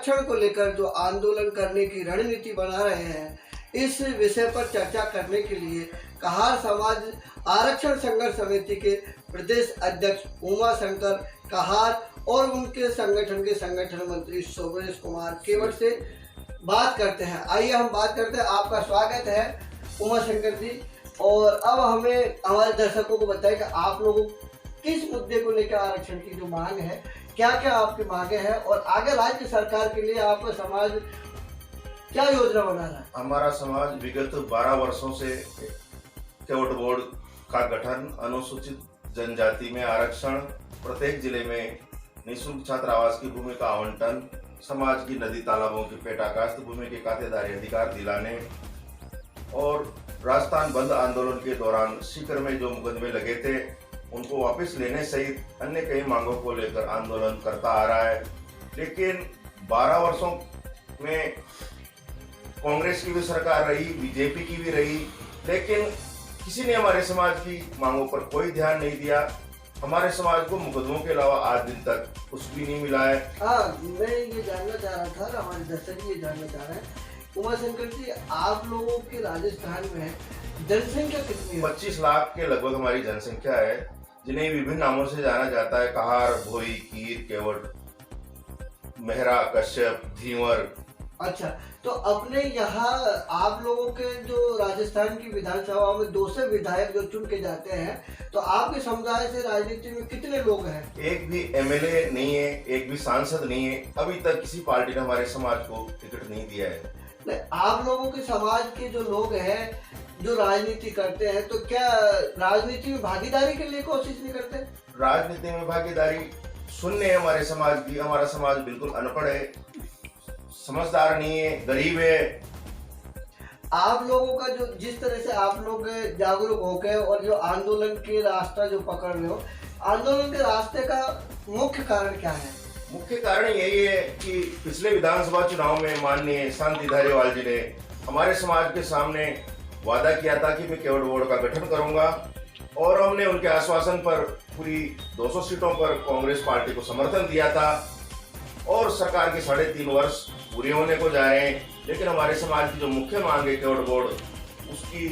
आरक्षण को लेकर जो आंदोलन करने की रणनीति बना रहे हैं, इस विषय पर चर्चा करने के लिए कहार समाज आरक्षण संघर्ष समिति के प्रदेश अध्यक्ष उमा शंकर कहार और उनके संगठन के संगठन मंत्री सोमेश कुमार केवट से बात करते हैं। आइए हम बात करते हैं। आपका स्वागत है उमा शंकर जी। और अब हमें हमारे दर्शकों को बताएं कि आप लोगों किस मुद्दे को लेकर आरक्षण की जो मांग है, क्या क्या आपकी मांगे हैं और आगे राज्य सरकार के लिए आपका समाज क्या योजना बना रहा है? हमारा समाज विगत 12 वर्षों से केवट बोर्ड का गठन, अनुसूचित जनजाति में आरक्षण, प्रत्येक जिले में निःशुल्क छात्रावास की भूमि का आवंटन, समाज की नदी तालाबों की पेटाकास्त भूमि के खातेदारी अधिकार दिलाने और राजस्थान बंद आंदोलन के दौरान सीकर में जो मुकदमे लगे थे उनको वापस लेने सहित अन्य कई मांगों को लेकर आंदोलन करता आ रहा है। लेकिन 12 वर्षों में कांग्रेस की भी सरकार रही, बीजेपी की भी रही, लेकिन किसी ने हमारे समाज की मांगों पर कोई ध्यान नहीं दिया। हमारे समाज को मुकदमों के अलावा आज दिन तक कुछ भी नहीं मिला है। हाँ, मैं ये जानना चाह रहा था, हमारे दर्शक ये जानना चाह रहे हैं, उमा शंकर जी, आप लोगों के राजस्थान में जनसंख्या कितनी है? 25 लाख के लगभग हमारी जनसंख्या है, जिन्हें विभिन्न नामों से जाना जाता है। कहार, भोई, कीर, केवट, मेहरा, कश्यप, धीवर। अच्छा, तो अपने यहाँ आप लोगों के जो राजस्थान की विधानसभा में 200 विधायक जो चुन के जाते हैं, तो आपके समुदाय से राजनीति में कितने लोग हैं? एक भी एमएलए नहीं है, एक भी सांसद नहीं है। अभी तक किसी पार्टी ने हमारे समाज को टिकट नहीं दिया है। आप लोगों के समाज के जो लोग हैं जो राजनीति करते हैं, तो क्या राजनीति में भागीदारी के लिए कोशिश नहीं करते? राजनीति में भागीदारी शून्य है हमारे समाज की। हमारा समाज बिल्कुल अनपढ़ है, समझदार नहीं है, गरीब है। आप लोगों का जो जिस तरह से आप लोग जागरूक हो गए और जो आंदोलन के रास्ता जो पकड़ रहे हो, आंदोलन के रास्ते का मुख्य कारण क्या है? मुख्य कारण यही है कि पिछले विधानसभा चुनाव में माननीय शांति धारीवाल जी ने हमारे समाज के सामने वादा किया था कि मैं केवट बोर्ड का गठन करूंगा, और हमने उनके आश्वासन पर पूरी 200 सीटों पर कांग्रेस पार्टी को समर्थन दिया था। और सरकार के 3.5 वर्ष पूरे होने को जा रहे हैं, लेकिन हमारे समाज की जो मुख्य मांग है केवट बोर्ड, उसकी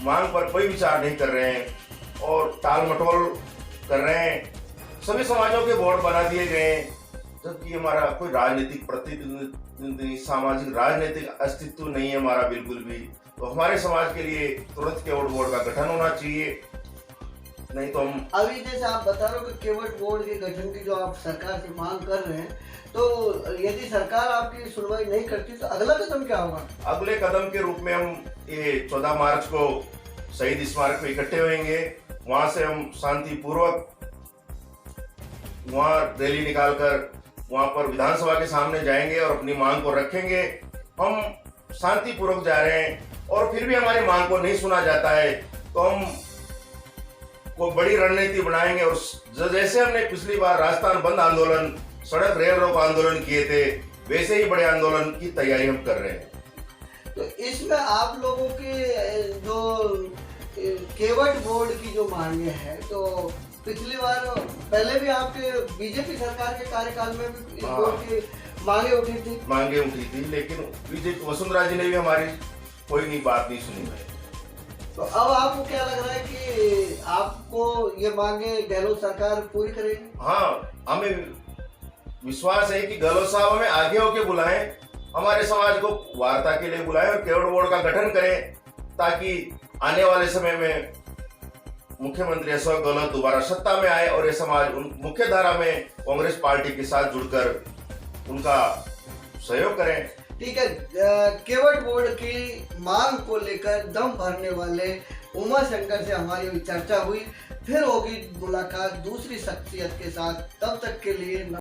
मांग पर कोई विचार नहीं कर रहे हैं और टाल मटोल कर रहे हैं। सभी समाजों के बोर्ड बना दिए गए हैं, जबकि हमारा कोई राजनीतिक प्रतिनिधि, सामाजिक राजनीतिक अस्तित्व नहीं है हमारा बिल्कुल भी। तो हमारे समाज के लिए तुरंत केवट बोर्ड का गठन होना चाहिए, नहीं तो हम अभी जैसे आप बता रहे हो कि केवट बोर्ड के गठन की जो आप सरकार से मांग कर रहे हैं, तो यदि सरकार आपकी सुनवाई नहीं करती तो अगला कदम क्या होगा? अगले कदम के रूप में हम ये 14 मार्च को शहीद स्मारक में इकट्ठे होंगे। वहां से हम शांतिपूर्वक वहां रैली निकालकर वहां पर विधानसभा के सामने जाएंगे और अपनी मांग को रखेंगे। हम शांतिपूर्वक जा रहे हैं और फिर भी हमारी मांग को नहीं सुना जाता है तो हम को बड़ी रणनीति बनाएंगे। और जैसे हमने पिछली बार राजस्थान बंद आंदोलन, सड़क रेल रोक आंदोलन किए थे, वैसे ही बड़े आंदोलन की तैयारी हम कर रहे हैं। तो इसमें आप लोगों के जो केवट बोर्ड की जो मांगे हैं, तो पिछली बार पहले भी आपके बीजेपी सरकार के कार्यकाल में भी इस बोर्ड की मांगे उठी थी, लेकिन बीजेपी वसुंधरा जी ने भी हमारी कोई बात नहीं सुनी है। तो अब आपको क्या लग रहा है कि आपको ये मांगे गहलोत सरकार पूरी करेगी? हाँ, हमें विश्वास है कि गहलोत साहब हमें आगे होके बुलाएं, हमारे समाज को वार्ता के लिए बुलाएं और केवट बोर्ड का गठन करें, ताकि आने वाले समय में मुख्यमंत्री अशोक गहलोत दोबारा सत्ता में आए और ये समाज उन मुख्य धारा में कांग्रेस पार्टी के साथ जुड़कर उनका सहयोग करें। ठीक है, केवट बोर्ड की मांग को लेकर दम भरने वाले उमा शंकर से हमारी चर्चा हुई। फिर होगी मुलाकात दूसरी शख्सियत के साथ, तब तक के लिए